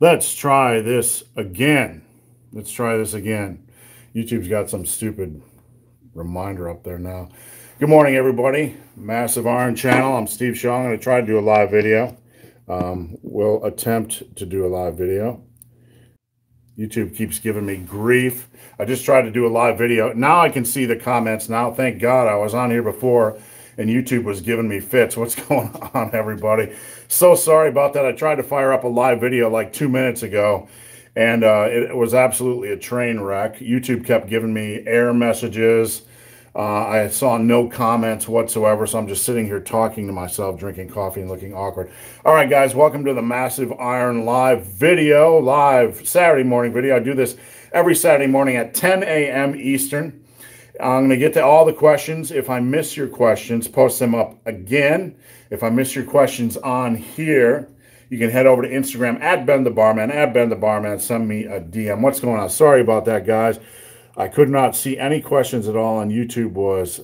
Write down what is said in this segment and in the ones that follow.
Let's try this again. Let's try this again. YouTube's got some stupid reminder up there now. Good morning, everybody. Massive Iron Channel. I'm Steve Shaw. I'm going to try to do a live video. We'll attempt to do a live video. YouTube keeps giving me grief. I just tried to do a live video. Now I can see the comments now. Thank God I was on here before and YouTube was giving me fits. What's going on, everybody? So sorry about that. I tried to fire up a live video like 2 minutes ago, and it was absolutely a train wreck. YouTube kept giving me error messages. I saw no comments whatsoever, so I'm just sitting here talking to myself, drinking coffee and looking awkward. All right, guys, welcome to the Massive Iron live video, live Saturday morning video. I do this every Saturday morning at 10 a.m. Eastern. I'm going to get to all the questions. If I miss your questions, post them up again. If I miss your questions on here, you can head over to Instagram at Ben the Barman, send me a DM. What's going on? Sorry about that, guys. I could not see any questions at all, and YouTube was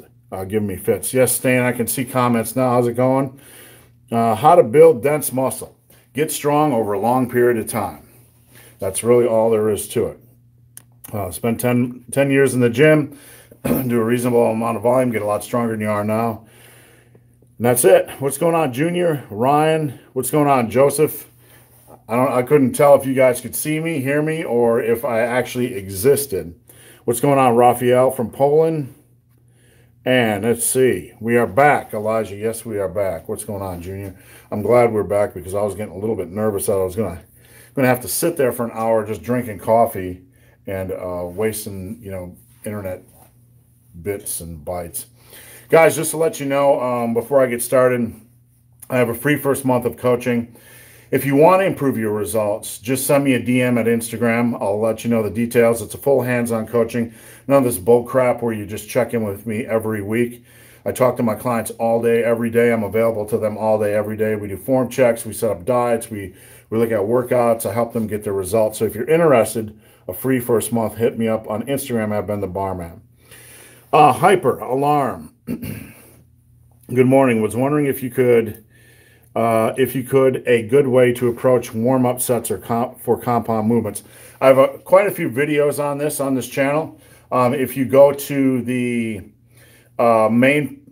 giving me fits. Yes, Stan, I can see comments now. How's it going? How to build dense muscle. Get strong over a long period of time. That's really all there is to it. Spent 10 years in the gym. Do a reasonable amount of volume, get a lot stronger than you are now. And that's it. What's going on, Junior? Ryan? What's going on, Joseph? I couldn't tell if you guys could see me, hear me, or if I actually existed. What's going on, Raphael from Poland? And let's see. We are back, Elijah. Yes, we are back. What's going on, Junior? I'm glad we're back because I was getting a little bit nervous that I was gonna have to sit there for an hour just drinking coffee and wasting, internet bits and bytes. Guys, just to let you know, before I get started, I have a free first month of coaching. If you want to improve your results, just send me a DM at Instagram. I'll let you know the details. It's a full hands-on coaching. None of this bull crap where you just check in with me every week. I talk to my clients all day, every day. I'm available to them all day, every day. We do form checks. We set up diets. We look at workouts. I help them get their results. So if you're interested, a free first month, hit me up on Instagram at Ben the Barman. Hyper alarm. Good morning. Was wondering if you could, a good way to approach warm-up sets or for compound movements. I have quite a few videos on this channel. If you go to the main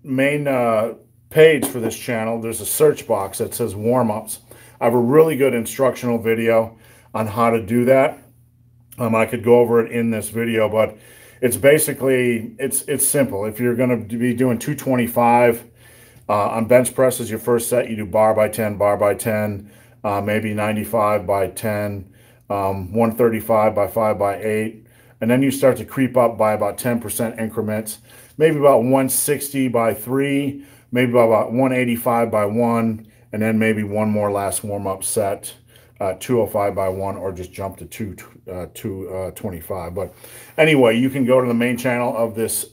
page for this channel, there's a search box that says warm-ups. I have a really good instructional video on how to do that. I could go over it in this video, but it's basically, it's simple. If you're going to be doing 225 on bench press as your first set, you do bar by 10, maybe 95 by 10, 135 by 5 by 8. And then you start to creep up by about 10% increments, maybe about 160 by 3, maybe about 185 by 1, and then maybe one more last warm-up set. 205 by 1, or just jump to 225. But anyway, you can go to the main channel of this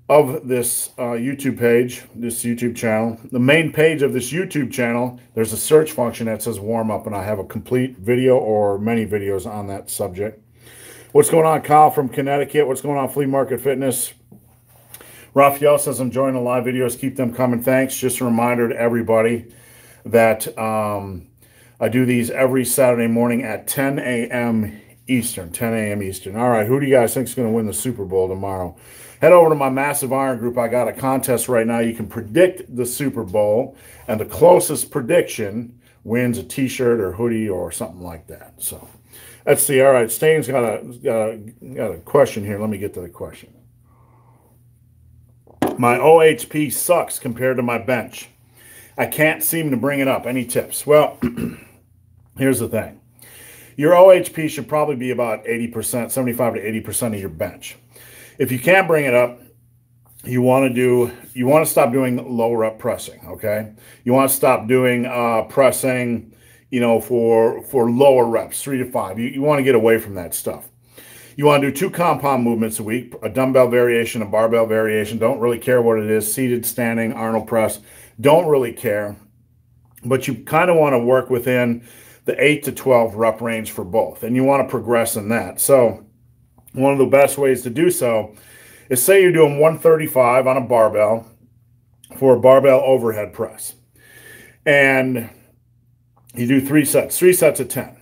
YouTube page, this YouTube channel. The main page of this YouTube channel, there's a search function that says warm up, and I have a complete video or many videos on that subject. What's going on, Kyle from Connecticut? What's going on, Flea Market Fitness? Raphael says, I'm enjoying the live videos. Keep them coming. Thanks. Just a reminder to everybody that I do these every Saturday morning at 10 a.m. Eastern. 10 a.m. Eastern. All right, who do you guys think is going to win the Super Bowl tomorrow? Head over to my Massive Iron group. I got a contest right now. You can predict the Super Bowl, and the closest prediction wins a T-shirt or hoodie or something like that. So let's see. All right, Stain's got a question here. Let me get to the question. My OHP sucks compared to my bench. I can't seem to bring it up. Any tips? Well, here's the thing. Your OHP should probably be about 80%, 75 to 80% of your bench. If you can't bring it up, you want to stop doing low rep pressing, okay? You want to stop doing pressing, for lower reps, 3 to 5. You want to get away from that stuff. You want to do 2 compound movements a week, a dumbbell variation, a barbell variation. Don't really care what it is, seated, standing, Arnold press. Don't really care. But you kind of want to work within the 8 to 12 rep range for both. And you want to progress in that. So one of the best ways to do so is, say you're doing 135 on a barbell for a barbell overhead press. And You do 3 sets of 10.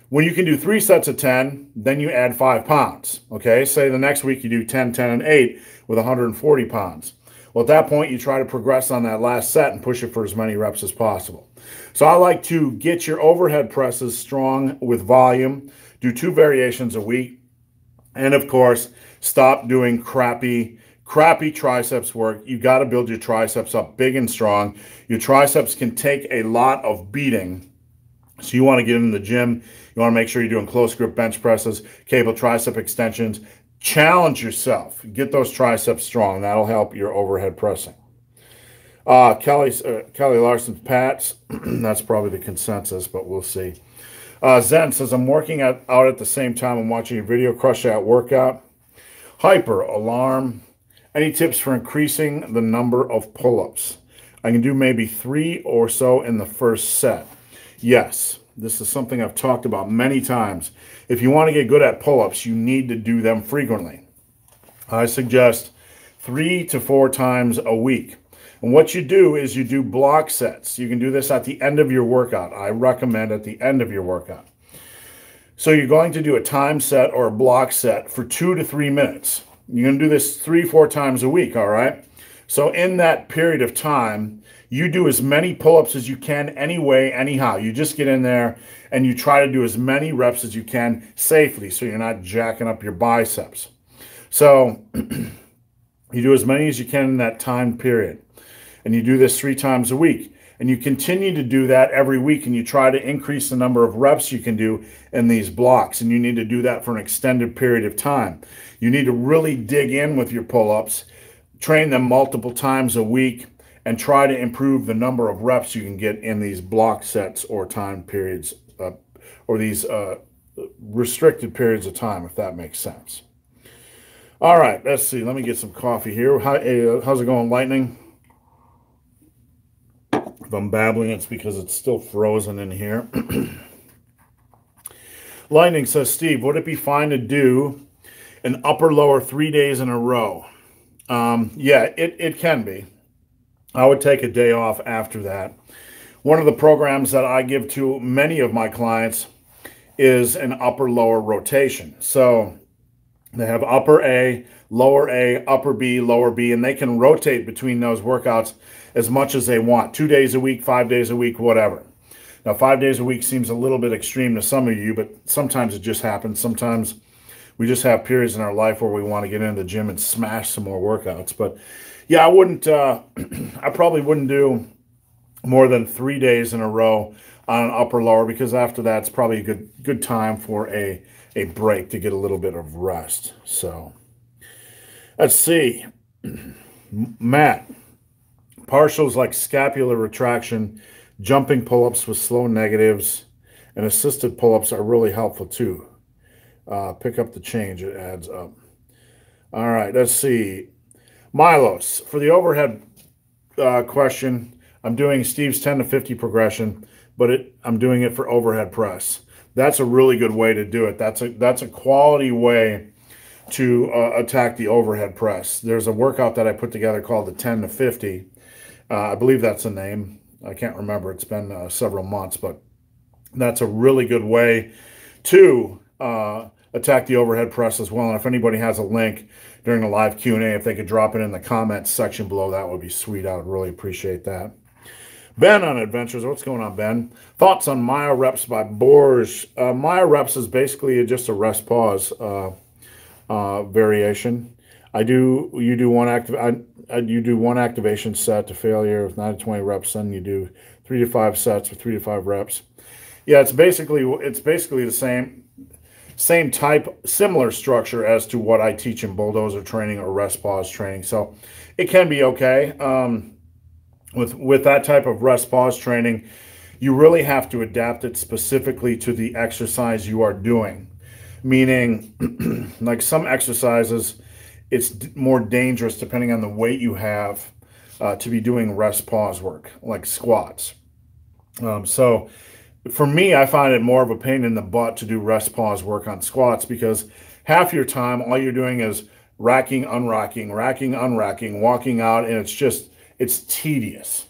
When you can do 3 sets of 10, then you add 5 pounds. Okay, say the next week you do 10, 10, and 8 with 140 pounds. Well, at that point, you try to progress on that last set and push it for as many reps as possible. So I like to get your overhead presses strong with volume, do 2 variations a week, and of course, stop doing crappy triceps work. You got to build your triceps up big and strong. Your triceps can take a lot of beating. So you want to get in the gym. You want to make sure you're doing close grip bench presses, cable tricep extensions. Challenge yourself. Get those triceps strong. That'll help your overhead pressing. Kelly Larson's Pats. That's probably the consensus, but we'll see. Zen says, I'm working out at the same time I'm watching a video. Crush that workout. Hyper Alarm. Any tips for increasing the number of pull-ups? I can do maybe 3 or so in the first set. Yes, this is something I've talked about many times. If you want to get good at pull-ups, you need to do them frequently. I suggest 3 to 4 times a week. And what you do is you do block sets. You can do this at the end of your workout. I recommend at the end of your workout. So you're going to do a time set or a block set for 2 to 3 minutes. You're going to do this 3-4 times a week, all right? So in that period of time, you do as many pull-ups as you can anyway, anyhow. You just get in there and you try to do as many reps as you can safely so you're not jacking up your biceps. So you do as many as you can in that time period. And you do this 3 times a week. And you continue to do that every week, and you try to increase the number of reps you can do in these blocks. And you need to do that for an extended period of time. You need to really dig in with your pull-ups, train them multiple times a week, and try to improve the number of reps you can get in these block sets or time periods, or these restricted periods of time, if that makes sense. All right, let's see. Let me get some coffee here. How's it going, Lightning? If I'm babbling, it's because it's still frozen in here. Lightning says, Steve, would it be fine to do an upper-lower 3 days in a row? Yeah, it can be. I would take a day off after that. One of the programs that I give to many of my clients is an upper-lower rotation. So they have upper A, upper B, lower B, and they can rotate between those workouts as much as they want. 2 days a week, 5 days a week, whatever. Now, 5 days a week seems a little bit extreme to some of you, but sometimes it just happens. Sometimes we just have periods in our life where we want to get into the gym and smash some more workouts. But yeah, I wouldn't, I probably wouldn't do more than 3 days in a row on an upper lower, because after that, it's probably a good time for a break to get a little bit of rest. So let's see. Matt, partials like scapular retraction, jumping pull-ups with slow negatives, and assisted pull-ups are really helpful too. Pick up the change, it adds up. All right, let's see. Milos, for the overhead question, I'm doing Steve's 10 to 50 progression, but I'm doing it for overhead press. That's a really good way to do it. That's a quality way to attack the overhead press. There's a workout that I put together called the 10 to 50. I believe that's the name. I can't remember. It's been several months, but that's a really good way to attack the overhead press as well. And if anybody has a link during the live Q&A, if they could drop it in the comments section below, that would be sweet. I would really appreciate that. Ben on Adventures. What's going on, Ben? Thoughts on Myoreps by Borge. Myoreps is basically just a rest pause variation. You do one activation set to failure with 9 to 20 reps, then you do 3 to 5 sets with 3 to 5 reps. Yeah, it's basically the same type, similar structure as to what I teach in bulldozer training or rest pause training. So it can be okay. With that type of rest pause training, you really have to adapt it specifically to the exercise you are doing. Meaning, like some exercises, it's more dangerous depending on the weight you have to be doing rest pause work, like squats. So for me, I find it more of a pain in the butt to do rest pause work on squats, because half your time, all you're doing is racking, unracking, walking out, and it's tedious.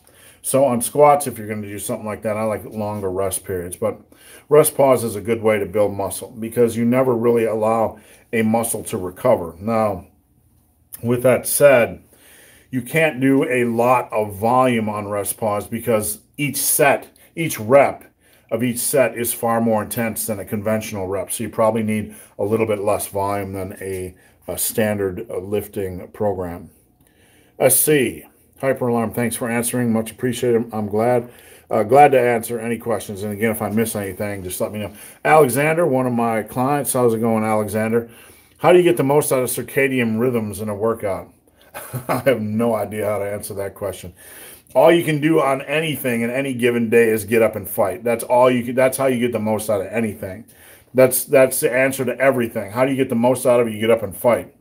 So on squats, if you're going to do something like that, I like longer rest periods. But rest pause is a good way to build muscle because you never really allow a muscle to recover. Now, with that said, you can't do a lot of volume on rest pause because each rep of each set is far more intense than a conventional rep. So you probably need a little bit less volume than a standard lifting program. SC, Hyper Alarm, thanks for answering. Much appreciated. I'm glad to answer any questions. And again, if I miss anything, just let me know. Alexander, one of my clients. How's it going, Alexander? How do you get the most out of circadian rhythms in a workout? I have no idea how to answer that question. All you can do on anything in any given day is get up and fight. That's all you can. That's how you get the most out of anything. That's the answer to everything. How do you get the most out of it? You get up and fight.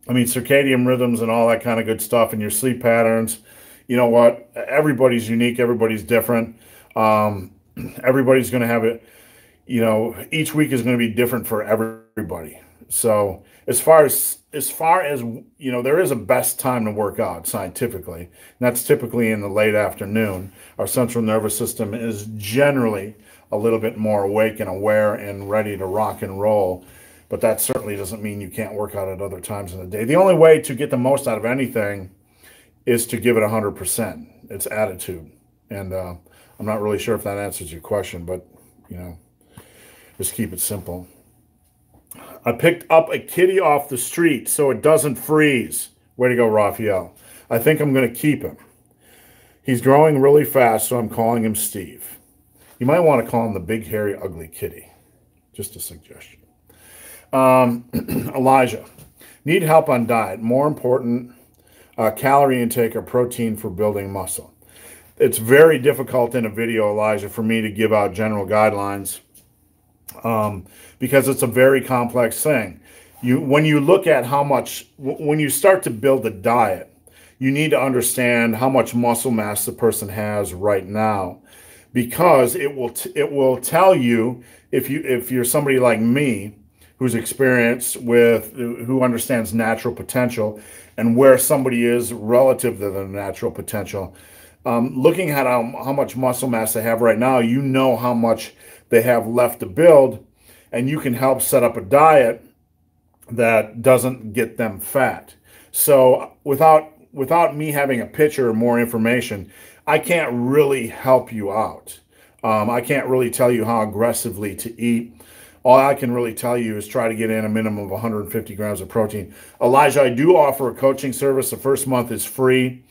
I mean, circadian rhythms and all that kind of good stuff, and your sleep patterns. You know what? Everybody's unique. Everybody's different. Everybody's going to have it. You know, each week is going to be different for everybody. So as far as you know, there is a best time to work out scientifically, and that's typically in the late afternoon. Our central nervous system is generally a little bit more awake and aware and ready to rock and roll. But that certainly doesn't mean you can't work out at other times in the day. The only way to get the most out of anything is to give it 100%. It's attitude. And I'm not really sure if that answers your question, but, you know, just keep it simple. I picked up a kitty off the street so it doesn't freeze. Way to go, Raphael. I think I'm going to keep him. He's growing really fast, so I'm calling him Steve. You might want to call him the big, hairy, ugly kitty. Just a suggestion. Elijah, need help on diet. More important, calorie intake or protein for building muscle. It's very difficult in a video, Elijah, for me to give out general guidelines because it's a very complex thing. When you look at when you start to build a diet, you need to understand how much muscle mass the person has right now, because it will tell you if you're somebody like me, who's experienced who understands natural potential and where somebody is relative to the natural potential. Looking at how much muscle mass they have right now, you know how much they have left to build, and you can help set up a diet that doesn't get them fat. So without me having a picture or more information, I can't really help you out. I can't really tell you how aggressively to eat. All I can really tell you is try to get in a minimum of 150 grams of protein. Elijah, I do offer a coaching service. The first month is free.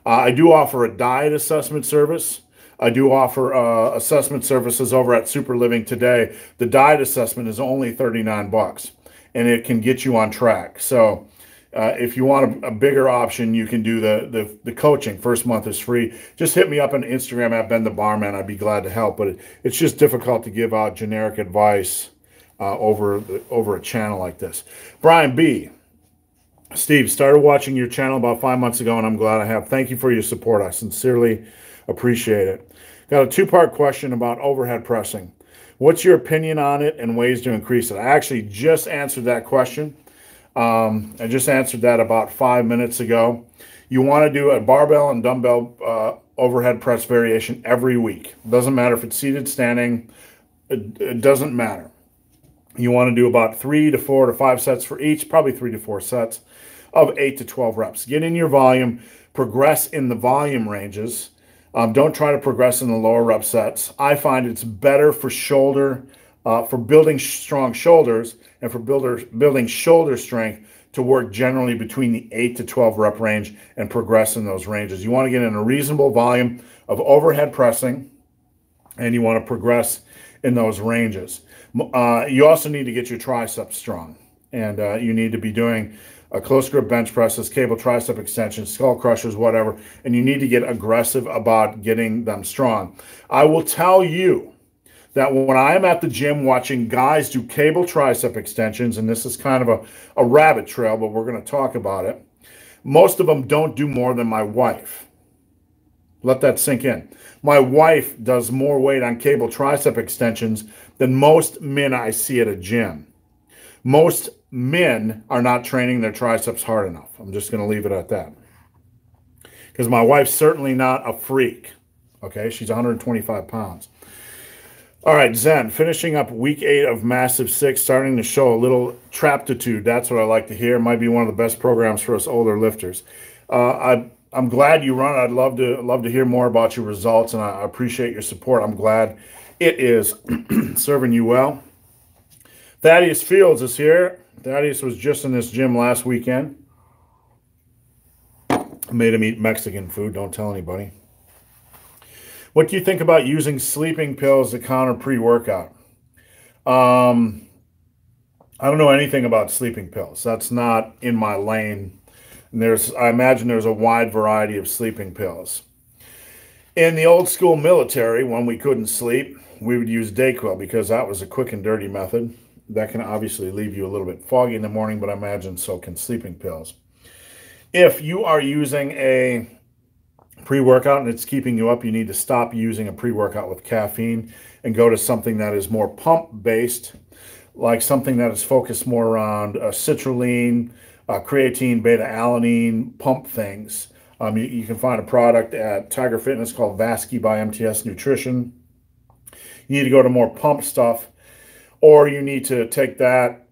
I do offer a diet assessment service. I do offer assessment services over at Super Living Today. The diet assessment is only $39, and it can get you on track. So if you want a bigger option, you can do the coaching. First month is free. Just hit me up on Instagram at Ben the Barman. I'd be glad to help. But it's just difficult to give out generic advice over a channel like this. Brian B. Steve, started watching your channel about 5 months ago, and I'm glad I have. Thank you for your support. I sincerely appreciate it. Got a two-part question about overhead pressing. What's your opinion on it and ways to increase it? I actually just answered that question. I just answered that about 5 minutes ago. You want to do a barbell and dumbbell overhead press variation every week. Doesn't matter if it's seated, standing, it doesn't matter. You want to do about 3 to 4 to 5 sets for each, probably 3 to 4 sets of 8 to 12 reps. Get in your volume, progress in the volume ranges. Don't try to progress in the lower rep sets. I find it's better for for building strong shoulders and for building shoulder strength to work generally between the 8 to 12 rep range and progress in those ranges. You want to get in a reasonable volume of overhead pressing, and you want to progress in those ranges. You also need to get your triceps strong, and you need to be doing close grip bench presses, cable tricep extensions, skull crushers, whatever, and you need to get aggressive about getting them strong. I will tell you that when I am at the gym watching guys do cable tricep extensions, and this is kind of a rabbit trail, but we're going to talk about it, most of them don't do more than my wife. Let that sink in. My wife does more weight on cable tricep extensions than most men I see at a gym. Most men are not training their triceps hard enough. I'm just going to leave it at that. because my wife's certainly not a freak. Okay, she's 125 pounds. All right, Zen, finishing up week 8 of Massive 6, starting to show a little traptitude. That's what I like to hear. Might be one of the best programs for us older lifters. I'm glad you run. I'd love to hear more about your results, and I appreciate your support. I'm glad it is serving you well. Thaddeus Fields is here. Thaddeus was just in this gym last weekend. I made him eat Mexican food. Don't tell anybody. What do you think about using sleeping pills to counter pre-workout? I don't know anything about sleeping pills. That's not in my lane. And I imagine there's a wide variety of sleeping pills. In the old school military, when we couldn't sleep, we would use Dayquil because that was a quick and dirty method. That can obviously leave you a little bit foggy in the morning, but I imagine so can sleeping pills. If you are using a pre-workout and it's keeping you up, you need to stop using a pre-workout with caffeine and go to something that is more pump-based, like something that is focused more around citrulline, creatine, beta-alanine, pump things. You can find a product at Tiger Fitness called Vasky by MTS Nutrition. You need to go to more pump stuff, or you need to take that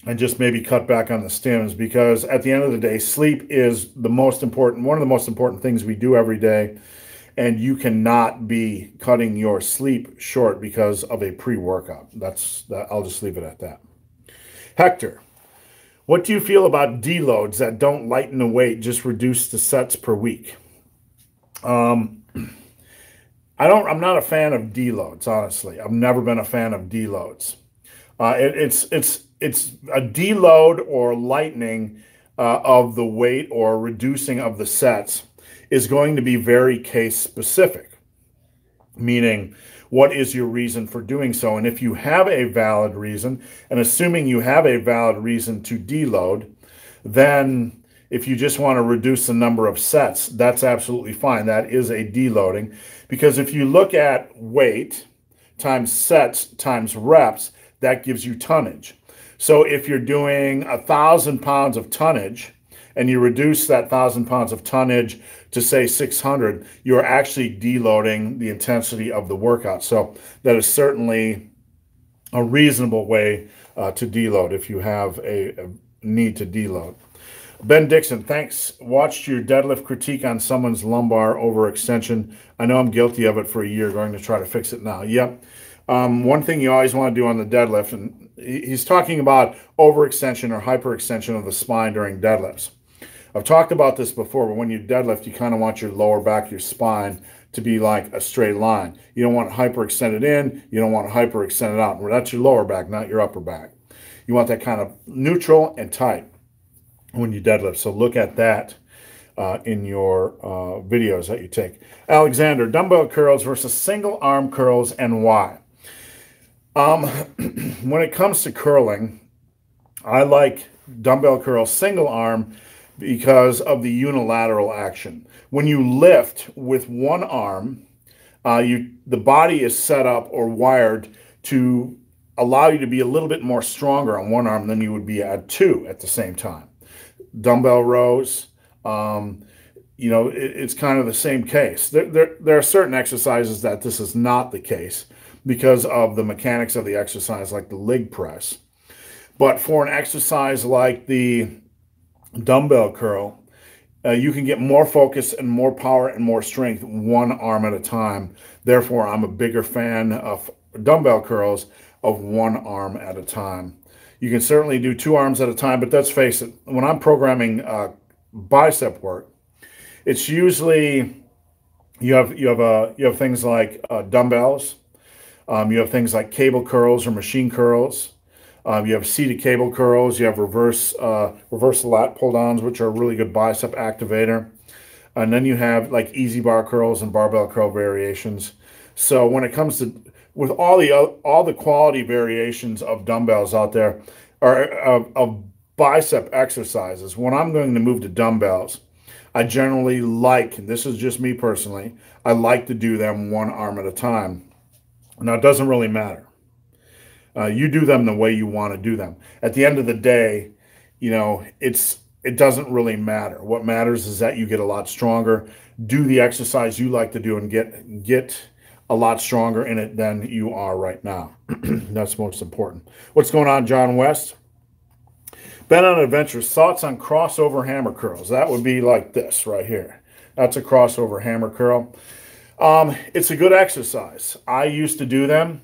and just maybe cut back on the stims, because at the end of the day, sleep is the most important, one of the most important things we do every day, and you cannot be cutting your sleep short because of a pre-workout. I'll just leave it at that. Hector, what do you feel about deloads that don't lighten the weight, just reduce the sets per week? I'm not a fan of deloads, honestly. I've never been a fan of deloads. It's a deload or lightening of the weight or reducing of the sets is going to be very case specific, meaning what is your reason for doing so? And if you have a valid reason, and assuming you have a valid reason to deload, then if you just want to reduce the number of sets, that's absolutely fine. That is a deloading, because if you look at weight times sets times reps, that gives you tonnage. So if you're doing 1,000 pounds of tonnage and you reduce that 1,000 pounds of tonnage to say 600, you're actually deloading the intensity of the workout. So that is certainly a reasonable way to deload if you have a need to deload. Ben Dixon, thanks. Watched your deadlift critique on someone's lumbar overextension. I know I'm guilty of it for a year, going to try to fix it now. Yep. One thing you always want to do on the deadlift, and he's talking about overextension or hyperextension of the spine during deadlifts. I've talked about this before, but when you deadlift, you kind of want your lower back, your spine, to be like a straight line. You don't want it hyperextended in, you don't want it hyperextended out. Well, that's your lower back, not your upper back. You want that kind of neutral and tight when you deadlift. So look at that in your videos that you take. Alexander, dumbbell curls versus single arm curls, and why? When it comes to curling, I like dumbbell curls single arm because of the unilateral action. When you lift with one arm, the body is set up or wired to allow you to be a little bit more stronger on one arm than you would be at two at the same time. Dumbbell rows, it's kind of the same case. There are certain exercises that this is not the case because of the mechanics of the exercise, like the leg press. But for an exercise like the dumbbell curl, you can get more focus and more power and more strength one arm at a time. Therefore, I'm a bigger fan of dumbbell curls of one arm at a time. You can certainly do two arms at a time, but let's face it, when I'm programming bicep work, it's usually you have things like dumbbells, you have things like cable curls or machine curls, you have seated cable curls, you have reverse lat pull downs, which are a really good bicep activator, and then you have like easy bar curls and barbell curl variations. So when it comes to with all the quality variations of dumbbells out there, or of bicep exercises, when I'm going to move to dumbbells, I generally like, and this is just me personally, I like to do them one arm at a time. Now, it doesn't really matter. You do them the way you want to do them. At the end of the day, it's it doesn't really matter. What matters is that you get a lot stronger, do the exercise you like to do, and get a lot stronger in it than you are right now. That's most important. What's going on, John West? Been on adventures. Thoughts on crossover hammer curls? That would be like this right here. That's a crossover hammer curl. It's a good exercise. I used to do them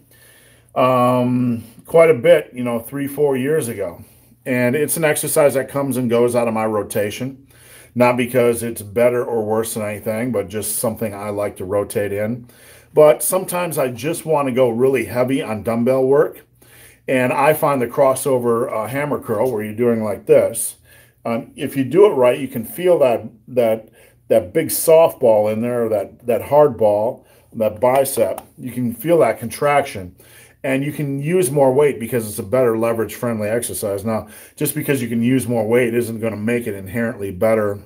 quite a bit, 3, 4 years ago. And it's an exercise that comes and goes out of my rotation. Not because it's better or worse than anything, but just something I like to rotate in. But sometimes I just want to go really heavy on dumbbell work. And I find the crossover hammer curl where you're doing like this. If you do it right, you can feel that big softball in there, that hard ball, that bicep. You can feel that contraction. And you can use more weight because it's a better leverage-friendly exercise. Now, just because you can use more weight isn't going to make it inherently better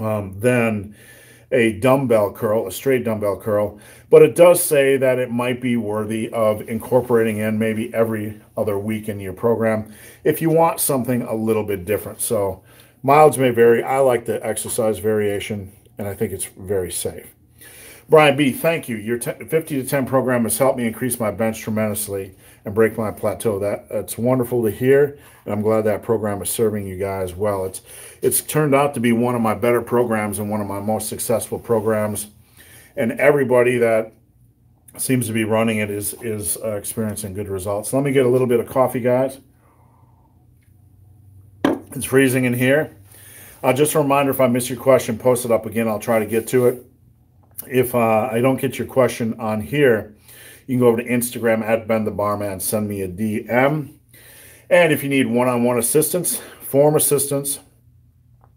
than a dumbbell curl, a straight dumbbell curl. But it does say that it might be worthy of incorporating in maybe every other week in your program if you want something a little bit different. So mileage may vary. I like the exercise variation, and I think it's very safe. Brian B., thank you. Your 50 to 10 program has helped me increase my bench tremendously and break my plateau. That's wonderful to hear, and I'm glad that program is serving you guys well. It's turned out to be one of my better programs and one of my most successful programs, and everybody that seems to be running it is experiencing good results. Let me get a little bit of coffee, guys. It's freezing in here. Just a reminder, if I miss your question, post it up again. I'll try to get to it. If I don't get your question on here, you can go over to Instagram at Ben the Barman, send me a DM. And if you need one-on-one assistance, form assistance,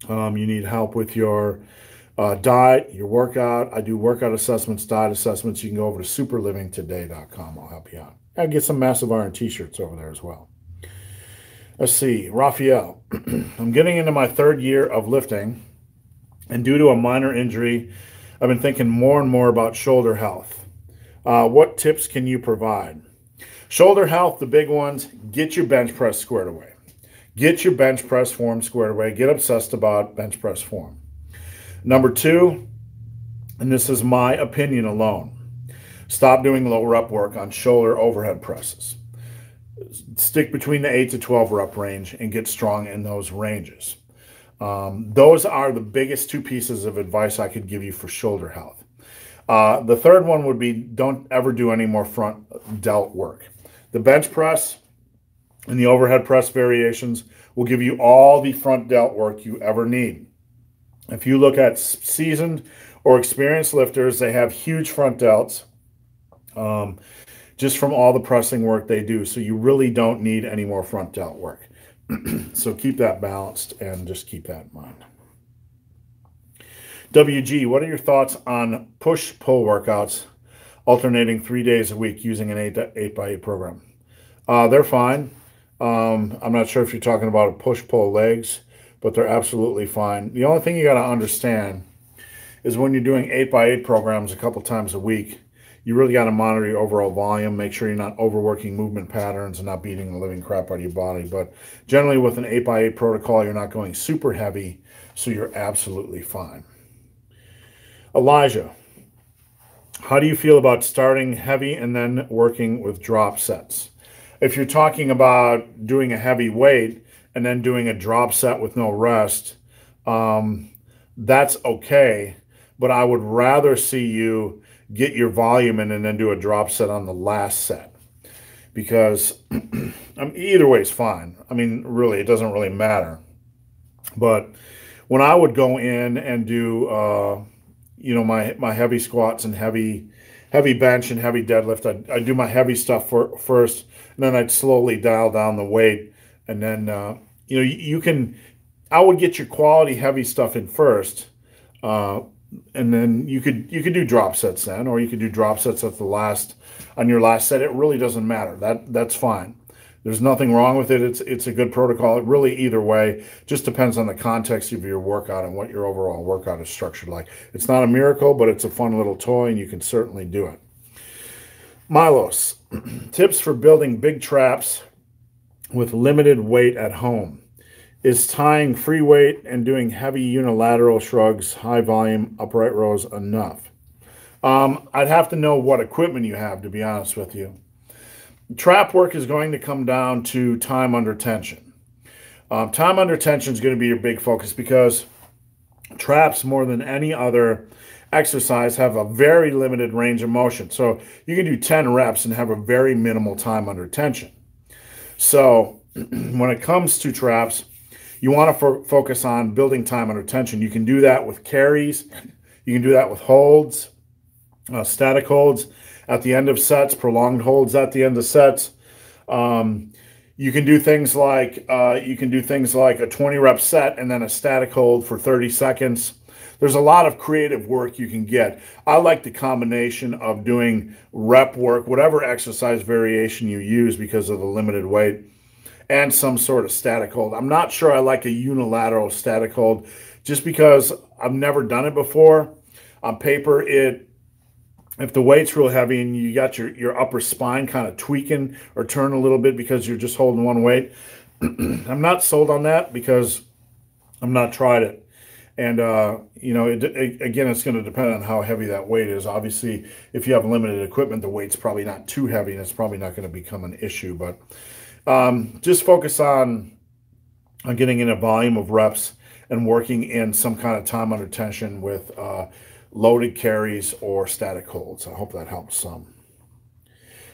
you need help with your diet, your workout. I do workout assessments, diet assessments. You can go over to superlivingtoday.com. I'll help you out. I get some Massive Iron t-shirts over there as well. Let's see, Raphael. I'm getting into my 3rd year of lifting, and due to a minor injury, I've been thinking more and more about shoulder health. What tips can you provide? Shoulder health, the big ones, get your bench press squared away. Get your bench press form squared away. Get obsessed about bench press form. Number 2, and this is my opinion alone, stop doing low rep work on shoulder overhead presses. Stick between the 8 to 12 rep range and get strong in those ranges. Those are the biggest 2 pieces of advice I could give you for shoulder health. The 3rd one would be don't ever do any more front delt work. The bench press and the overhead press variations will give you all the front delt work you ever need. If you look at seasoned or experienced lifters, they have huge front delts just from all the pressing work they do. So you really don't need any more front delt work. So keep that balanced and just keep that in mind. WG, what are your thoughts on push-pull workouts alternating 3 days a week using an 8x8 program? They're fine. I'm not sure if you're talking about a push-pull legs, but they're absolutely fine. The only thing you got to understand is when you're doing 8x8 programs a couple times a week, you really got to monitor your overall volume, make sure you're not overworking movement patterns and not beating the living crap out of your body. But generally with an 8x8 protocol, you're not going super heavy, so you're absolutely fine. Elijah, how do you feel about starting heavy and then working with drop sets? If you're talking about doing a heavy weight and then doing a drop set with no rest, that's okay. But I would rather see you get your volume in and then do a drop set on the last set, because either way is fine. I mean, really, it doesn't really matter. But when I would go in and do, my heavy squats and heavy bench and heavy deadlift, I'd do my heavy stuff first, and then I'd slowly dial down the weight. And then, I would get your quality heavy stuff in first, and then you could do drop sets then, or you could do drop sets on your last set. It really doesn't matter. That's fine. There's nothing wrong with it. It's a good protocol. It really, either way, just depends on the context of your workout and what your overall workout is structured like. It's not a miracle, but it's a fun little toy, and you can certainly do it. Milos, tips for building big traps with limited weight at home. Is tying free weight and doing heavy unilateral shrugs, high volume upright rows enough? I'd have to know what equipment you have, to be honest with you. Trap work is going to come down to time under tension. Time under tension is going to be your big focus because traps, more than any other exercise, have a very limited range of motion. So you can do 10 reps and have a very minimal time under tension. So when it comes to traps, you want to focus on building time under tension. You can do that with carries. You can do that with holds, static holds at the end of sets, prolonged holds at the end of sets. You can do things like a 20 rep set and then a static hold for 30 seconds. There's a lot of creative work you can get. I like the combination of doing rep work, whatever exercise variation you use because of the limited weight, and some sort of static hold. I'm not sure I like a unilateral static hold just because I've never done it before. On paper, if the weight's real heavy and you got your upper spine kind of tweaking or turn a little bit because you're just holding one weight, I'm not sold on that because I've not tried it. And, again, it's going to depend on how heavy that weight is. Obviously, if you have limited equipment, the weight's probably not too heavy and it's probably not going to become an issue. But just focus on getting in a volume of reps and working in some kind of time under tension with loaded carries or static holds. I hope that helps some.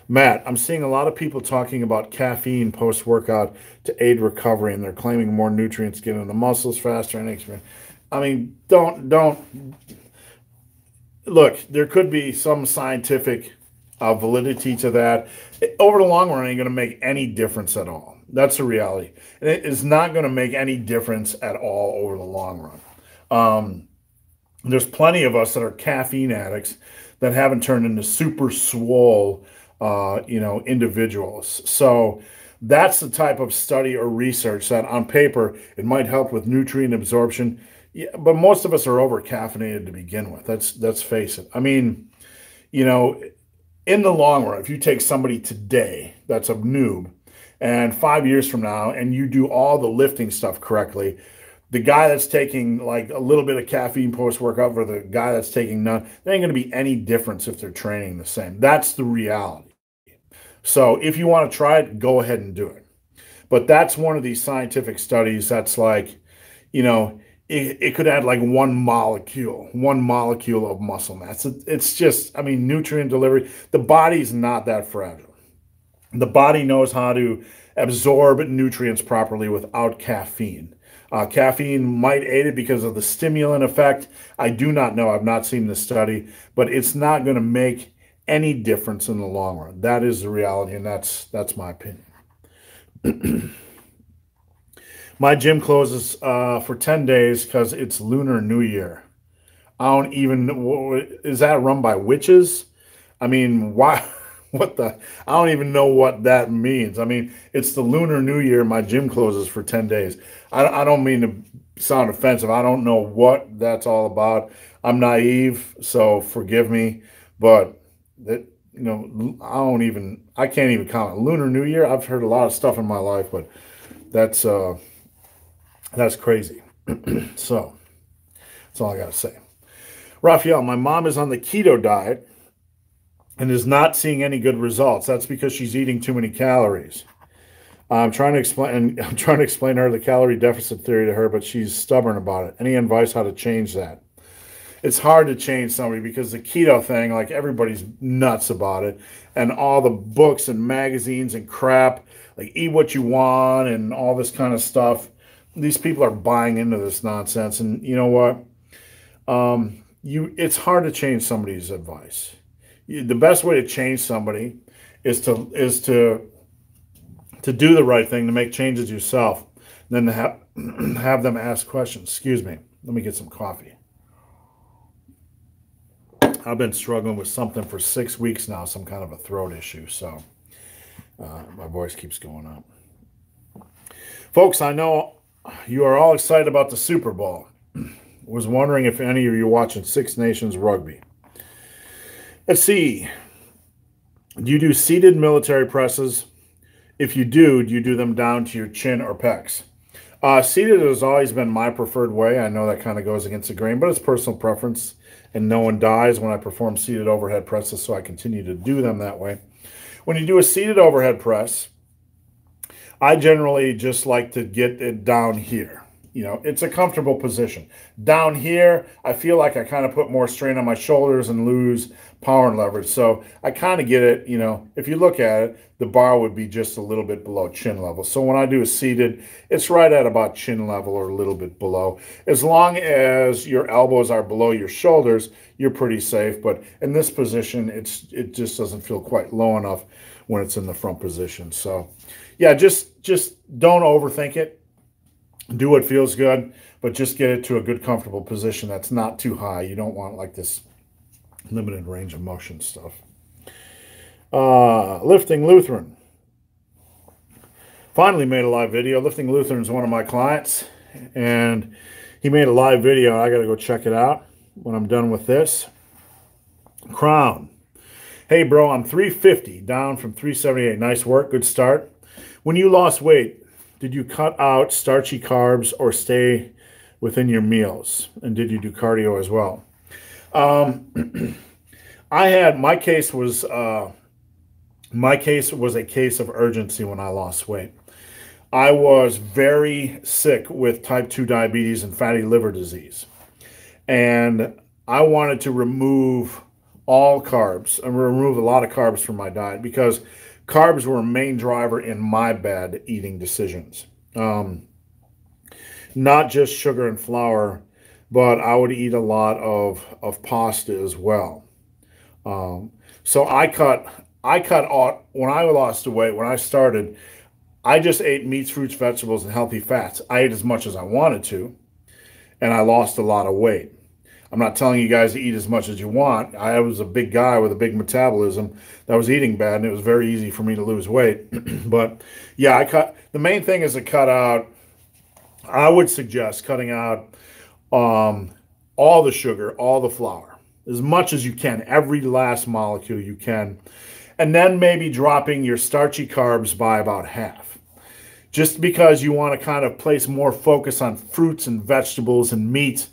Matt, I'm seeing a lot of people talking about caffeine post-workout to aid recovery, and they're claiming more nutrients get into the muscles faster and experience. I mean, don't look. There could be some scientific validity to that. Over the long run, it ain't going to make any difference at all. That's the reality. And it is not going to make any difference at all over the long run. There's plenty of us that are caffeine addicts that haven't turned into super swole, individuals. So that's the type of study or research that on paper, it might help with nutrient absorption. Yeah, but most of us are over caffeinated to begin with. Let's face it. I mean, in the long run, if you take somebody today that's a noob and 5 years from now and you do all the lifting stuff correctly, the guy that's taking like a little bit of caffeine post-workout for the guy that's taking none, there ain't going to be any difference if they're training the same. That's the reality. So if you want to try it, go ahead and do it. But that's one of these scientific studies that's like, it could add like one molecule of muscle mass. It's just, nutrient delivery. The body's not that fragile. The body knows how to absorb nutrients properly without caffeine. Caffeine might aid it because of the stimulant effect. I do not know. I've not seen the study, but it's not going to make any difference in the long run. That is the reality, and that's my opinion. My gym closes for 10 days because it's Lunar New Year. Is that run by witches? I mean, why? I don't even know what that means. I mean, it's the Lunar New Year. My gym closes for 10 days. I don't mean to sound offensive. I don't know what that's all about. I'm naive, so forgive me. But I can't even comment. Lunar New Year, I've heard a lot of stuff in my life, but that's crazy. So that's all I got to say. Raphael, my mom is on the keto diet and is not seeing any good results. That's because she's eating too many calories. I'm trying to explain to her the calorie deficit theory to her, but she's stubborn about it. Any advice how to change that? It's hard to change somebody because the keto thing, like everybody's nuts about it, and all the books and magazines and crap, like Eat What You Want and all this kind of stuff. These people are buying into this nonsense, and you know what? It's hard to change somebody's advice. The best way to change somebody is to do the right thing, to make changes yourself, and then to have them ask questions. Excuse me. Let me get some coffee. I've been struggling with something for 6 weeks now, some kind of a throat issue, so my voice keeps going up. Folks, I know you are all excited about the Super Bowl. Was wondering if any of you are watching Six Nations rugby. Let's see. Do you do seated military presses? If you do you do them down to your chin or pecs? Seated has always been my preferred way. I know that kind of goes against the grain, but it's personal preference, and no one dies when I perform seated overhead presses, so I continue to do them that way. When you do a seated overhead press, I generally just like to get it down here. You know, it's a comfortable position. Down here, I feel like I kind of put more strain on my shoulders and lose power and leverage. So I kind of get it, you know, if you look at it, the bar would be just a little bit below chin level. So when I do a seated, it's right at about chin level or a little bit below. As long as your elbows are below your shoulders, you're pretty safe. But in this position, it just doesn't feel quite low enough when it's in the front position. So yeah, just don't overthink it. Do what feels good, but just get it to a good, comfortable position that's not too high. You don't want like this limited range of motion stuff. Lifting Lutheran. Finally made a live video. Lifting Lutheran is one of my clients, and he made a live video. I got to go check it out when I'm done with this. Crown. Hey, bro, I'm 350, down from 378. Nice work. Good start. When you lost weight, did you cut out starchy carbs or stay within your meals? And did you do cardio as well? My case was a case of urgency when I lost weight. I was very sick with type 2 diabetes and fatty liver disease. And I wanted to remove all carbs and remove a lot of carbs from my diet because carbs were a main driver in my bad eating decisions. Not just sugar and flour, but I would eat a lot of pasta as well. So I cut out, when I lost the weight, when I started, I just ate meats, fruits, vegetables, and healthy fats. I ate as much as I wanted to, and I lost a lot of weight. I'm not telling you guys to eat as much as you want. I was a big guy with a big metabolism that was eating bad, and it was very easy for me to lose weight. But yeah, the main thing is to cut out, I would suggest cutting out all the sugar, all the flour, as much as you can, every last molecule you can. And then maybe dropping your starchy carbs by about half. Just because you want to kind of place more focus on fruits and vegetables and meat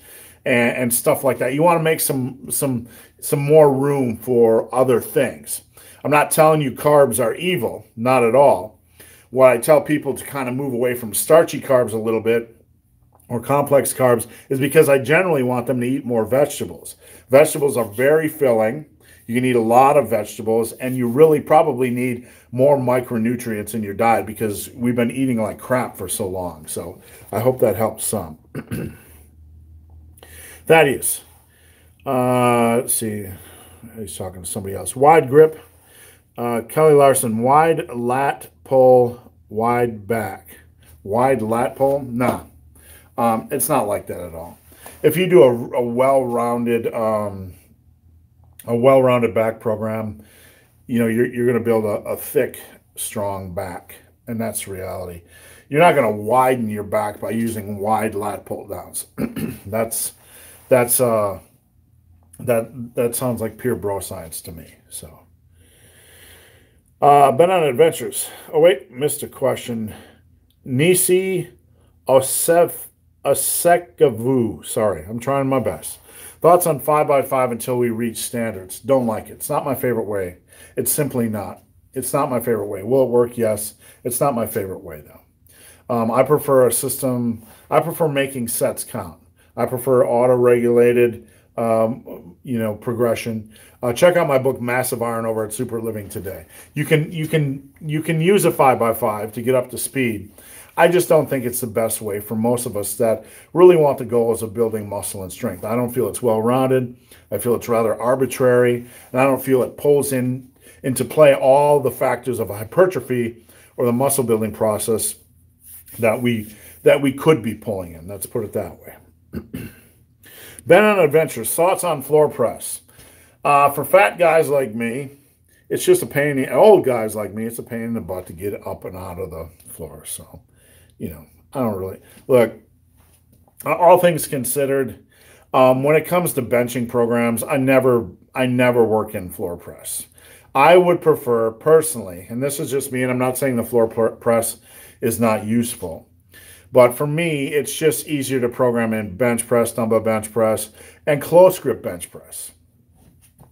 and stuff like that. You want to make some more room for other things. I'm not telling you carbs are evil, not at all. What I tell people to kind of move away from starchy carbs a little bit or complex carbs is because I generally want them to eat more vegetables. Vegetables are very filling. You can eat a lot of vegetables, and you really probably need more micronutrients in your diet because we've been eating like crap for so long. So I hope that helps some. Thaddeus. Let's see. He's talking to somebody else. Wide grip. Kelly Larson. Wide lat pull, wide back. Wide lat pull? No. It's not like that at all. If you do a well-rounded back program, you know, you're going to build a thick, strong back, and that's reality. You're not going to widen your back by using wide lat pull downs. That sounds like pure bro science to me. So, been on adventures. Oh wait, missed a question. Nisi Osekavu. Sorry, I'm trying my best. Thoughts on 5x5 until we reach standards? Don't like it. It's not my favorite way. It's simply not. It's not my favorite way. Will it work? Yes. It's not my favorite way though. I prefer a system. I prefer making sets count. I prefer auto-regulated, progression. Check out my book, Massive Iron, over at Super Living today. You can use a 5x5 to get up to speed. I just don't think it's the best way for most of us that really want the goals of building muscle and strength. I don't feel it's well-rounded. I feel it's rather arbitrary, and I don't feel it pulls into play all the factors of hypertrophy or the muscle building process that we could be pulling in. Let's put it that way. Ben on Adventures. Thoughts on floor press? For fat guys like me, it's just a pain in the, old guys like me, it's a pain in the butt to get up and out of the floor. So, you know, I don't really, look, all things considered, when it comes to benching programs, I never work in floor press. I would prefer personally, and this is just me, and I'm not saying the floor press is not useful, But for me, it's just easier to program in bench press, dumbbell bench press, and close grip bench press.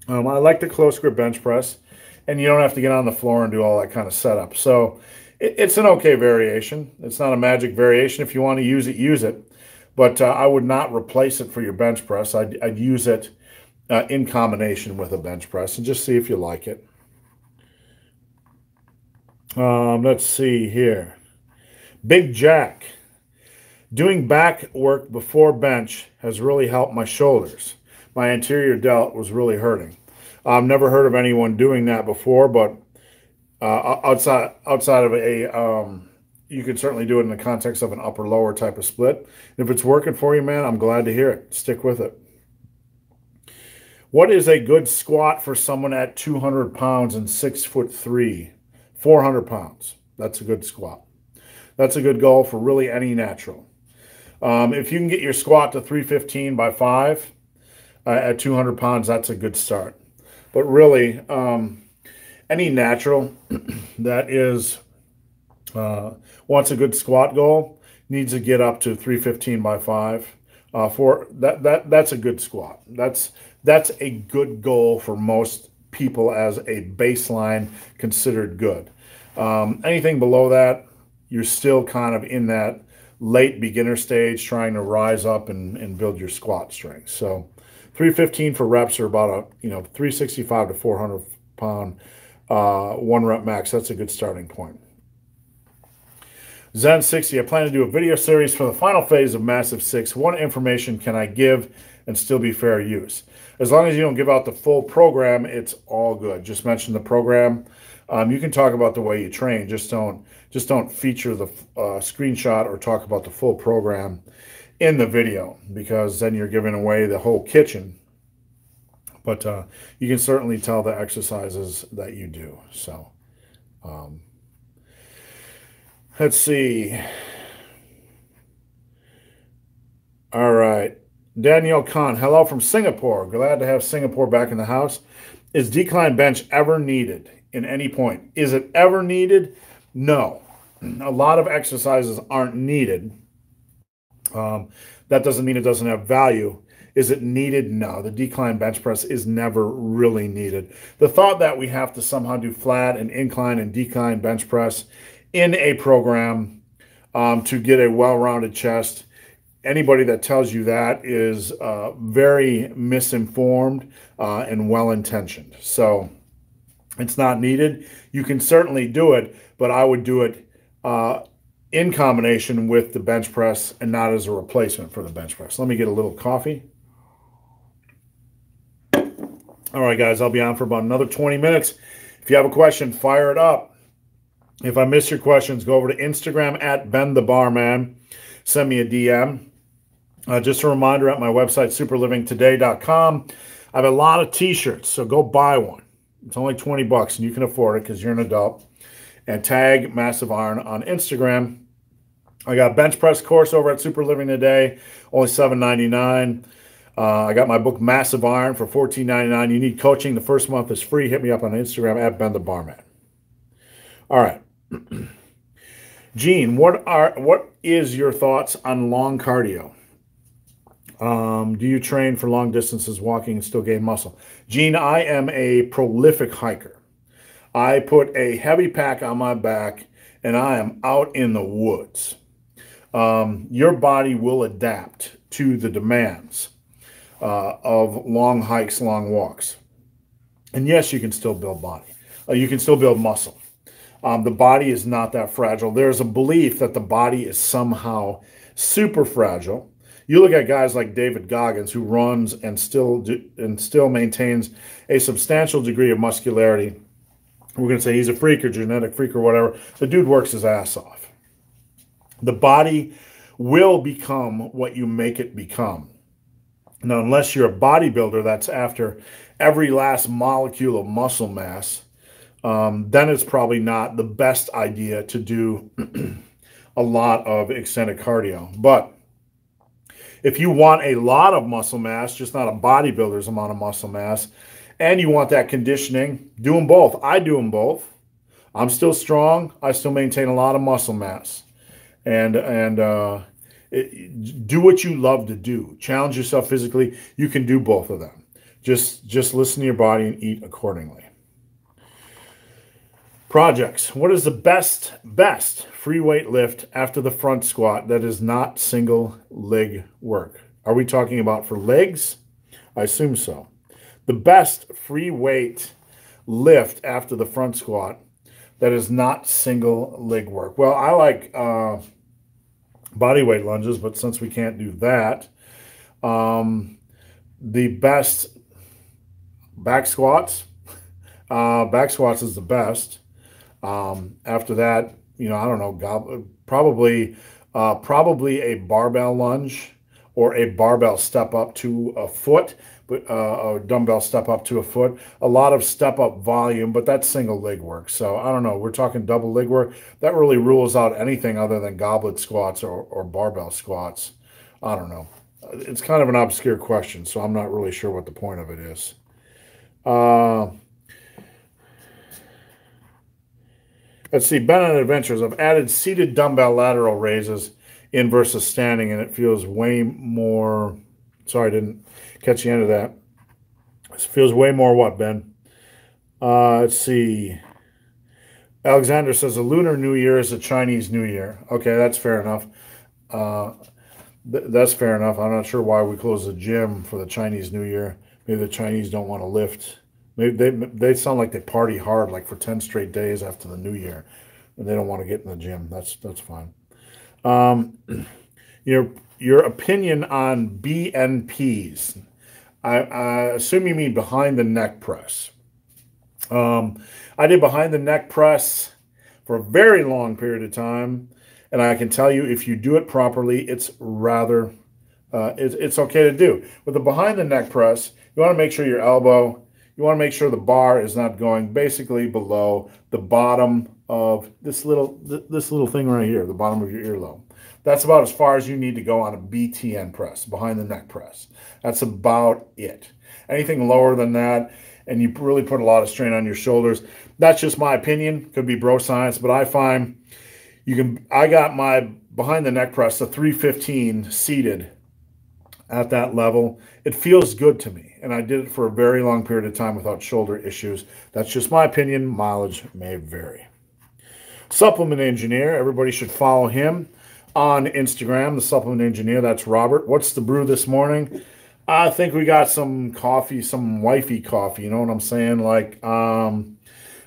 I like the close grip bench press, and you don't have to get on the floor and do all that kind of setup. So it's an okay variation. It's not a magic variation. If you want to use it, use it. But I would not replace it for your bench press. I'd use it in combination with a bench press and just see if you like it. Let's see here. Big Jack. Doing back work before bench has really helped my shoulders. My anterior delt was really hurting. I've never heard of anyone doing that before, but outside of a, you could certainly do it in the context of an upper-lower type of split. If it's working for you, man, I'm glad to hear it. Stick with it. What is a good squat for someone at 200 pounds and 6'3", 400 pounds? That's a good squat. That's a good goal for really any natural. If you can get your squat to 315 by 5 at 200 pounds, that's a good start. But really, any natural that is wants a good squat goal needs to get up to 315 by 5. That's a good squat. That's a good goal for most people as a baseline considered good. Anything below that, you're still kind of in that late beginner stage trying to rise up and build your squat strength. So 315 for reps are about 365 to 400 pound 1 rep max. That's a good starting point. Zen 60, I plan to do a video series for the final phase of Massive 6. What information can I give and still be fair use? As long as you don't give out the full program, it's all good. Just mention the program. You can talk about the way you train. Just don't feature the screenshot or talk about the full program in the video, because then you're giving away the whole kitchen. But you can certainly tell the exercises that you do. So let's see. All right. Danielle Khan, hello from Singapore. Glad to have Singapore back in the house. Is decline bench ever needed in any point? Is it ever needed? No. A lot of exercises aren't needed. That doesn't mean it doesn't have value. Is it needed? No. The decline bench press is never really needed. The thought that we have to somehow do flat and incline and decline bench press in a program to get a well-rounded chest, anybody that tells you that is very misinformed and well-intentioned. So it's not needed. You can certainly do it, but I would do it in combination with the bench press and not as a replacement for the bench press. Let me get a little coffee. All right, guys, I'll be on for about another 20 minutes. If you have a question, fire it up. If I miss your questions, go over to Instagram at BenTheBarman. Send me a DM. Just a reminder, at my website, superlivingtoday.com, I have a lot of t-shirts, so go buy one. It's only 20 bucks, and you can afford it because you're an adult. And tag Massive Iron on Instagram. I got a bench press course over at Super Living Today, only $7.99. I got my book Massive Iron for $14.99. You need coaching. The first month is free. Hit me up on Instagram at BenTheBarman. All right. Gene, what is your thoughts on long cardio? Do you train for long distances, walking, and still gain muscle? Gene, I am a prolific hiker. I put a heavy pack on my back, and I am out in the woods. Your body will adapt to the demands of long hikes, long walks. And yes, you can still build body. You can still build muscle. The body is not that fragile. There's a belief that the body is somehow super fragile. You look at guys like David Goggins, who runs and still maintains a substantial degree of muscularity. We're going to say he's a freak or genetic freak or whatever. The dude works his ass off. The body will become what you make it become. Now, unless you're a bodybuilder that's after every last molecule of muscle mass, then it's probably not the best idea to do a lot of extended cardio. But if you want a lot of muscle mass, just not a bodybuilder's amount of muscle mass, and you want that conditioning, do them both. I do them both. I'm still strong. I still maintain a lot of muscle mass. do what you love to do. Challenge yourself physically. You can do both of them. Just listen to your body and eat accordingly. Projects. What is the best free weight lift after the front squat that is not single leg work? Are we talking about for legs? I assume so. The best free weight lift after the front squat that is not single leg work. Well, I like body weight lunges, but since we can't do that, the best back squats. Back squats is the best. After that, you know, I don't know, probably a barbell lunge or a barbell step up to a foot, but a dumbbell step up to a foot. A lot of step up volume, but that's single leg work. So I don't know. We're talking double leg work. That really rules out anything other than goblet squats or barbell squats. I don't know. It's kind of an obscure question, so I'm not really sure what the point of it is. Let's see, Bennett Adventures. I've added seated dumbbell lateral raises in versus standing, and it feels way more. Sorry, I didn't catch the end of that. It feels way more what, Ben? Let's see. Alexander says a Lunar New Year is a Chinese New Year. Okay, that's fair enough. That's fair enough. I'm not sure why we close the gym for the Chinese New Year. Maybe the Chinese don't want to lift. Maybe they sound like they party hard, like for 10 straight days after the New Year, and they don't want to get in the gym. That's fine. Your opinion on BNPs. I assume you mean behind the neck press. I did behind the neck press for a very long period of time, and I can tell you if you do it properly, it's rather it's okay to do. With the behind the neck press, you want to make sure your elbow. You want to make sure the bar is not going basically below the bottom of this little thing right here, the bottom of your earlobe. That's about as far as you need to go on a BTN press, behind the neck press. That's about it. Anything lower than that, and you really put a lot of strain on your shoulders. That's just my opinion. Could be bro science, but I find I got my behind the neck press, the 315 seated at that level. It feels good to me, and I did it for a very long period of time without shoulder issues. That's just my opinion. Mileage may vary. Supplement Engineer, everybody should follow him on Instagram, the Supplement Engineer. That's Robert. What's the brew this morning? I think we got some coffee, some wifey coffee, you know what I'm saying? Like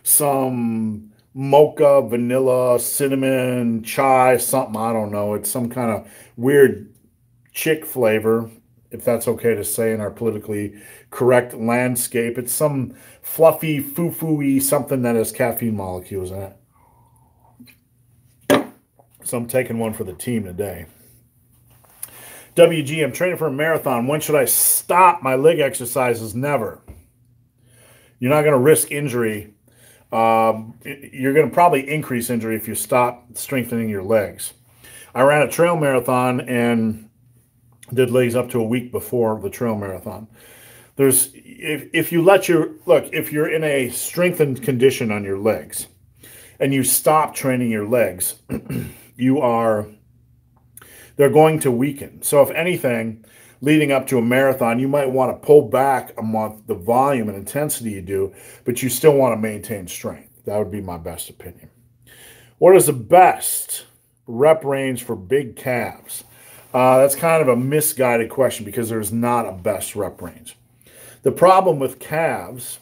some mocha, vanilla, cinnamon, chai, something, I don't know. It's some kind of weird chick flavor, if that's okay to say in our politically correct landscape. It's some fluffy, foo-foo-y something that has caffeine molecules in it. So I'm taking one for the team today. WG, I'm training for a marathon. When should I stop my leg exercises? Never. You're not going to risk injury. You're going to probably increase injury if you stop strengthening your legs. I ran a trail marathon and did legs up to a week before the trail marathon. If you're in a strengthened condition on your legs and you stop training your legs, they're going to weaken. So if anything, leading up to a marathon, you might want to pull back a month the volume and intensity you do, but you still want to maintain strength. That would be my best opinion. What is the best rep range for big calves? That's kind of a misguided question because there's not a best rep range. The problem with calves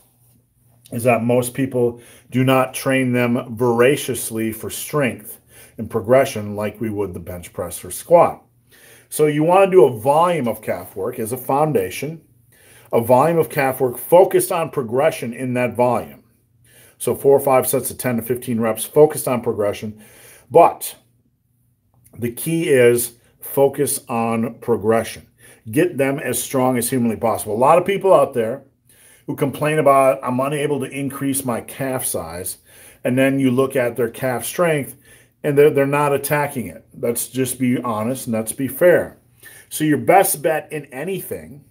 is that most people do not train them voraciously for strength and progression like we would the bench press or squat. So you want to do a volume of calf work as a foundation, a volume of calf work focused on progression in that volume. So 4 or 5 sets of 10 to 15 reps focused on progression. But the key is focus on progression. Get them as strong as humanly possible. A lot of people out there who complain about, I'm unable to increase my calf size, and then you look at their calf strength and they're not attacking it. Let's just be honest and let's be fair. So your best bet in anything,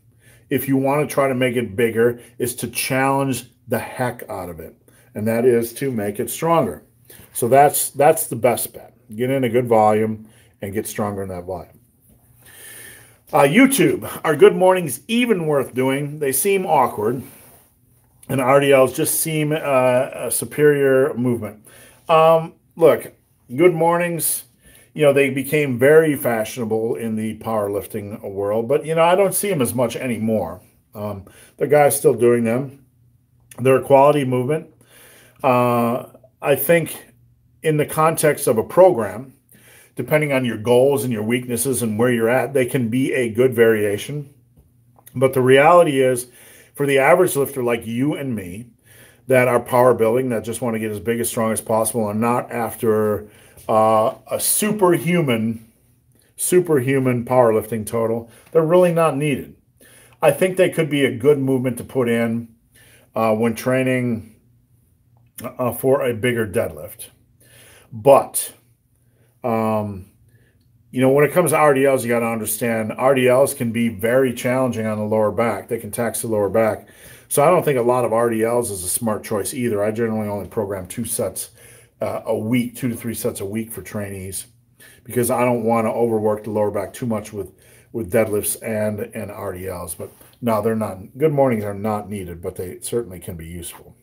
if you want to try to make it bigger, is to challenge the heck out of it. And that is to make it stronger. So that's the best bet. Get in a good volume. and get stronger in that volume. YouTube, are good mornings even worth doing? They seem awkward, and RDLs just seem a superior movement. Look, good mornings, they became very fashionable in the powerlifting world, but, I don't see them as much anymore. The guys still doing them. They're a quality movement. I think in the context of a program, depending on your goals and your weaknesses and where you're at, they can be a good variation. But the reality is, for the average lifter like you and me, that are power building, that just want to get as big, as strong as possible, and not after a superhuman powerlifting total, they're really not needed. I think they could be a good movement to put in when training for a bigger deadlift. But, when it comes to RDLs, you got to understand RDLs can be very challenging on the lower back. They can tax the lower back. So I don't think a lot of RDLs is a smart choice either. I generally only program 2 sets a week, 2 to 3 sets a week for trainees, because I don't want to overwork the lower back too much with deadlifts and RDLs. But no, they're not. Good mornings are not needed, but they certainly can be useful.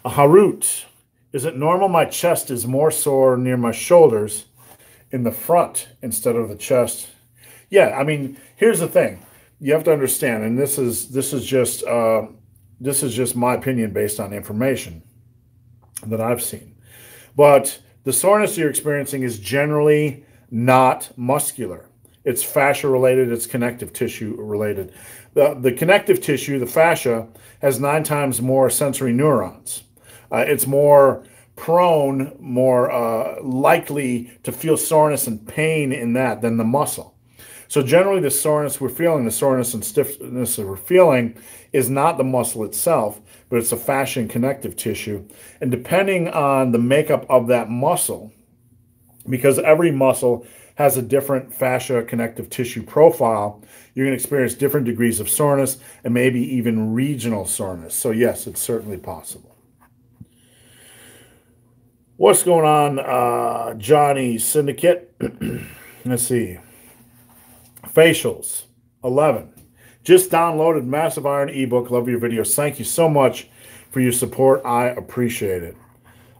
Harut, is it normal my chest is more sore near my shoulders in the front instead of the chest? Yeah, I mean, here's the thing. You have to understand, and this is just my opinion based on information that I've seen. But the soreness you're experiencing is generally not muscular. It's fascia related. It's connective tissue related. The connective tissue, the fascia, has 9 times more sensory neurons. It's more prone, more likely to feel soreness and pain in that than the muscle. So generally the soreness we're feeling, the soreness and stiffness that we're feeling is not the muscle itself, but it's the fascia and connective tissue. And depending on the makeup of that muscle, because every muscle has a different fascia connective tissue profile, you're going to experience different degrees of soreness and maybe even regional soreness. So yes, it's certainly possible. What's going on, Johnny Syndicate? Let's see. Facials, 11. Just downloaded Massive Iron ebook. Love your videos. Thank you so much for your support. I appreciate it.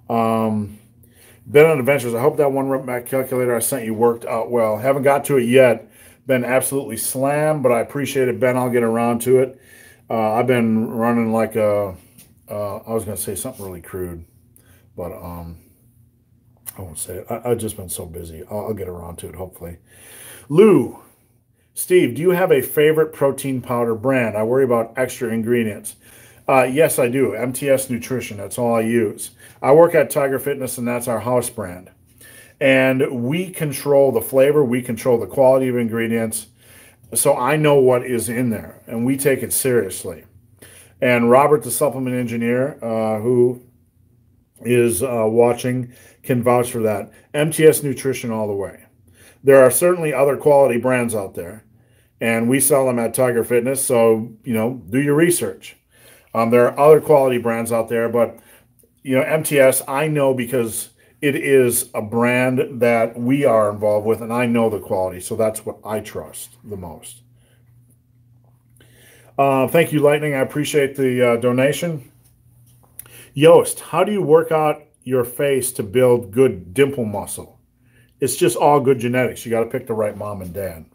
Been on Adventures. I hope that one rep back calculator I sent you worked out well. Haven't got to it yet. Been absolutely slammed, but I appreciate it, Ben. I'll get around to it. I've been running like a, I was going to say something really crude, but I won't say it. I've just been so busy. I'll get around to it, hopefully. Lou, Steve, do you have a favorite protein powder brand? I worry about extra ingredients. Yes, I do. MTS Nutrition. That's all I use. I work at Tiger Fitness, and that's our house brand. And we control the flavor. We control the quality of ingredients. So I know what is in there, and we take it seriously. And Robert, the supplement engineer, who is watching, can vouch for that. MTS Nutrition all the way. There are certainly other quality brands out there, and we sell them at Tiger Fitness, so, do your research. There are other quality brands out there, but, MTS, I know because it is a brand that we are involved with, and I know the quality, so that's what I trust the most. Thank you, Lightning. I appreciate the donation. Yost, how do you work out your face to build good dimple muscle? It's just all good genetics. You got to pick the right mom and dad.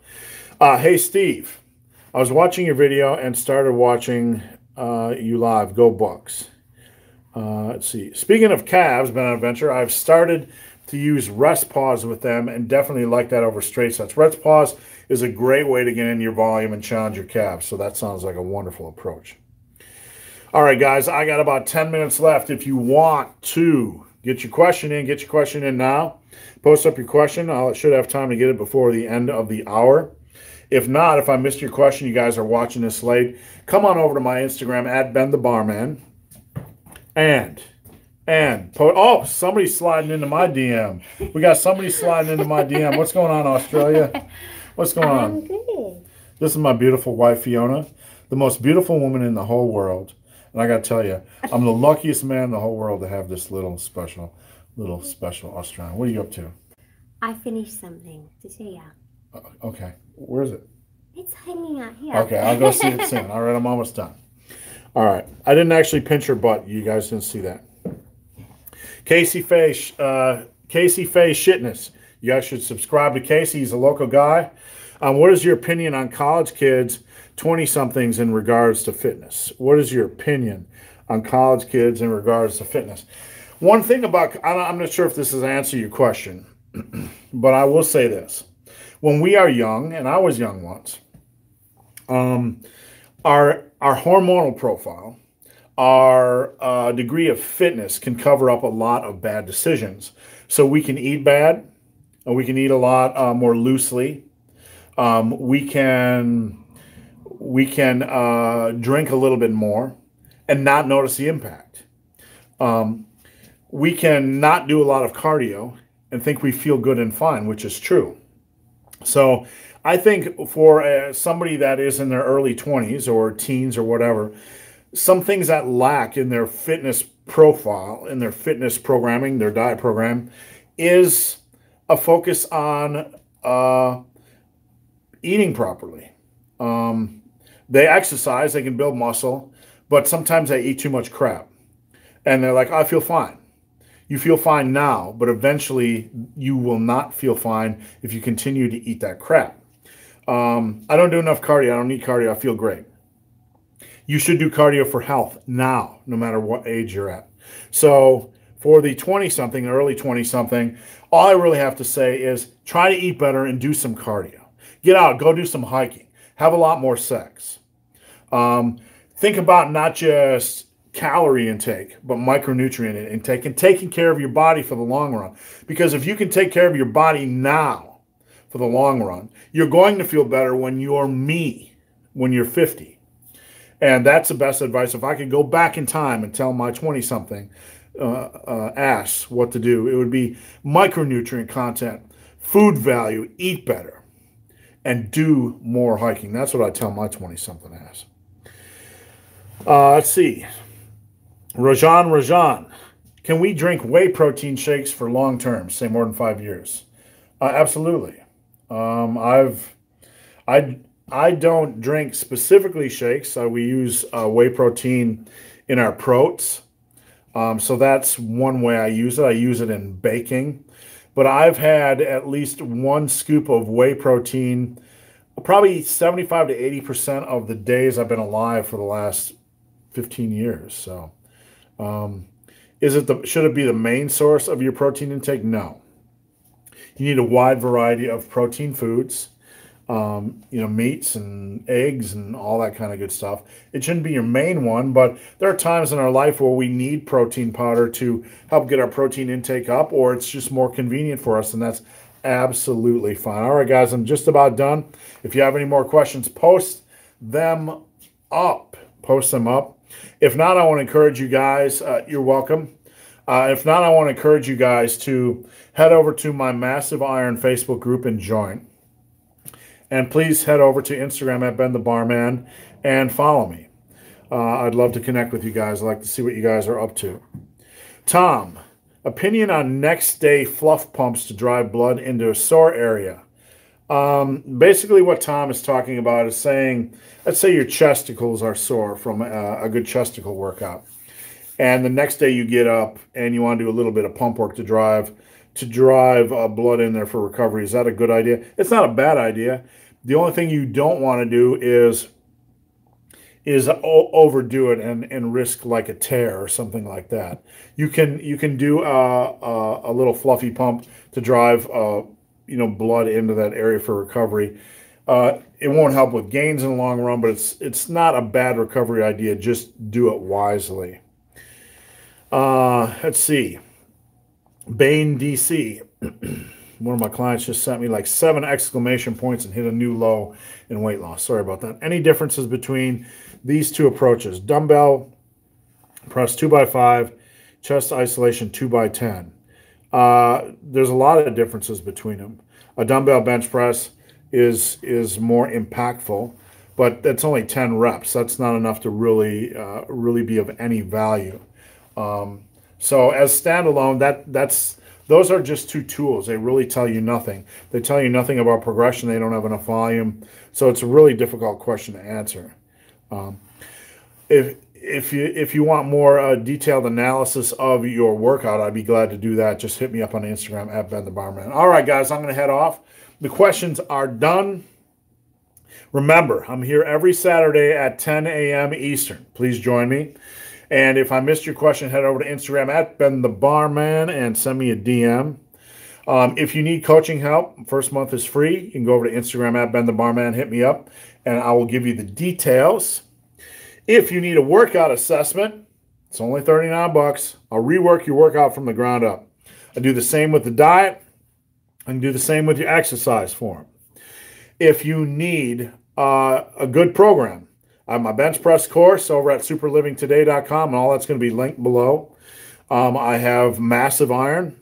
Hey, Steve, I was watching your video and started watching you live. Go Bucks. Let's see. Speaking of calves, been on an adventure. I've started to use rest pause with them and definitely like that over straight sets. Rest pause is a great way to get in your volume and challenge your calves. So that sounds like a wonderful approach. All right, guys, I got about 10 minutes left. If you want to get your question in now. Post up your question. I should have time to get it before the end of the hour. If not, if I missed your question, you guys are watching this late, come on over to my Instagram at Ben the Barman. Oh, somebody's sliding into my DM. We got somebody sliding into my DM. What's going on, Australia? What's going on? I'm good. This is my beautiful wife, Fiona, the most beautiful woman in the whole world. And I got to tell you, I'm the luckiest man in the whole world to have this little special Australian. What are you up to? I finished something to see you. Okay, where is it? It's hanging out here. Okay, I'll go see it soon. All right, I'm almost done. All right, I didn't actually pinch her butt. You guys didn't see that. Casey Faye Shitness. You guys should subscribe to Casey. He's a local guy. What is your opinion on college kids, 20-somethings, in regards to fitness? What is your opinion on college kids in regards to fitness? One thing about, I'm not sure if this is answer your question, but I will say this. When we are young, and I was young once, our hormonal profile, our degree of fitness can cover up a lot of bad decisions. So we can eat bad, and we can eat a lot more loosely. We can drink a little bit more and not notice the impact. We can not do a lot of cardio and think we feel good and fine, which is true. So I think for somebody that is in their early 20s or teens or whatever, some things that lack in their fitness profile, in their fitness programming, their diet program, is a focus on eating properly. They exercise, they can build muscle, but sometimes they eat too much crap. And they're like, I feel fine. You feel fine now, but eventually you will not feel fine if you continue to eat that crap. I don't do enough cardio. I don't need cardio. I feel great. You should do cardio for health now, no matter what age you're at. So for the 20-something, early 20-something, all I really have to say is try to eat better and do some cardio. Get out, go do some hiking. Have a lot more sex. Think about not just calorie intake, but micronutrient intake and taking care of your body for the long run. Because if you can take care of your body now for the long run, you're going to feel better when you're me, when you're 50. And that's the best advice. If I could go back in time and tell my 20-something ass what to do, it would be micronutrient content, food value, eat better, and do more hiking. That's what I tell my 20-something ass. Let's see. Rajan, can we drink whey protein shakes for long term, say more than 5 years? Absolutely. I don't drink specifically shakes. We use whey protein in our protes. So that's one way I use it. I use it in baking. But I've had at least one scoop of whey protein probably 75 to 80% of the days I've been alive for the last 15 years. So should it be the main source of your protein intake? No. You need a wide variety of protein foods. Meats and eggs and all that kind of good stuff. It shouldn't be your main one, but there are times in our life where we need protein powder to help get our protein intake up, or it's just more convenient for us, and that's absolutely fine. All right, guys, I'm just about done. If you have any more questions, post them up. Post them up. If not, I want to encourage you guys, you're welcome. If not, I want to encourage you guys to head over to my Massive Iron Facebook group and join. And please head over to Instagram at Ben the Barman and follow me. I'd love to connect with you guys. I'd like to see what you guys are up to. Tom, opinion on next day fluff pumps to drive blood into a sore area. Basically what Tom is talking about is saying, let's say your chesticles are sore from a good chesticle workout. And the next day you get up and you want to do a little bit of pump work to drive blood in there for recovery. Is that a good idea? It's not a bad idea. The only thing you don't want to do is overdo it and risk like a tear or something like that. You can do a little fluffy pump to drive blood into that area for recovery. It won't help with gains in the long run, but it's not a bad recovery idea. Just do it wisely. Let's see. Bain DC. One of my clients just sent me like 7 exclamation points and hit a new low in weight loss. Sorry about that. Any differences between these two approaches? Dumbbell press 2x5, chest isolation 2x10. There's a lot of differences between them. A dumbbell bench press is more impactful, but that's only 10 reps. That's not enough to really be of any value. So as standalone, Those are just two tools. They really tell you nothing. They tell you nothing about progression. They don't have enough volume. So it's a really difficult question to answer. If you want more detailed analysis of your workout, I'd be glad to do that. Just hit me up on Instagram at Ben the Barman. All right, guys, I'm going to head off. The questions are done. Remember, I'm here every Saturday at 10 a.m. Eastern. Please join me. And if I missed your question, head over to Instagram at Ben the Barman and send me a DM. If you need coaching help, first month is free. You can go over to Instagram at Ben the Barman, hit me up, and I will give you the details. If you need a workout assessment, it's only $39. I'll rework your workout from the ground up. I do the same with the diet. I can do the same with your exercise form. If you need a good program, I have my bench press course over at superlivingtoday.com, and all that's going to be linked below. I have Massive Iron.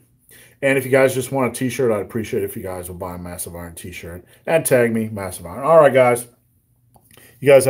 And if you guys just want a t-shirt, I'd appreciate it if you guys will buy a Massive Iron t-shirt and tag me, Massive Iron. All right, guys. You guys have